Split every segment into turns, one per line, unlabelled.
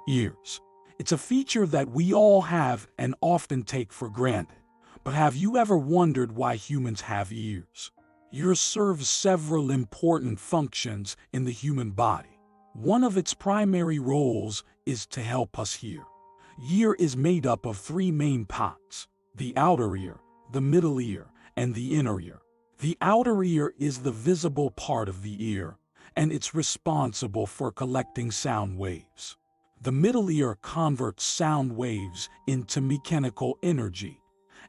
Ears. It's a feature that we all have and often take for granted. But have you ever wondered why humans have ears? Ears serve several important functions in the human body. One of its primary roles is to help us hear. Ear is made up of three main parts: the outer ear, the middle ear, and the inner ear. The outer ear is the visible part of the ear, and it's responsible for collecting sound waves. The middle ear converts sound waves into mechanical energy,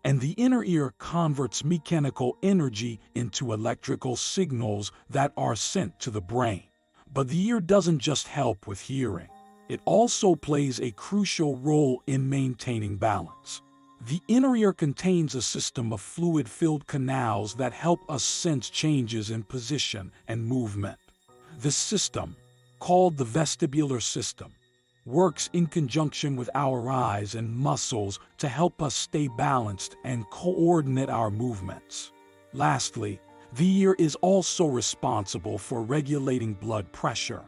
and the inner ear converts mechanical energy into electrical signals that are sent to the brain. But the ear doesn't just help with hearing. It also plays a crucial role in maintaining balance. The inner ear contains a system of fluid-filled canals that help us sense changes in position and movement. This system, called the vestibular system, works in conjunction with our eyes and muscles to help us stay balanced and coordinate our movements. Lastly, the ear is also responsible for regulating blood pressure.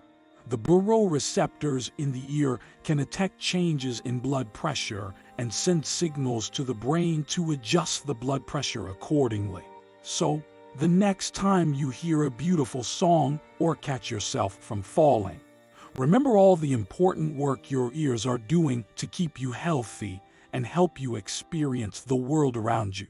The baroreceptors in the ear can detect changes in blood pressure and send signals to the brain to adjust the blood pressure accordingly. So, the next time you hear a beautiful song or catch yourself from falling, remember all the important work your ears are doing to keep you healthy and help you experience the world around you.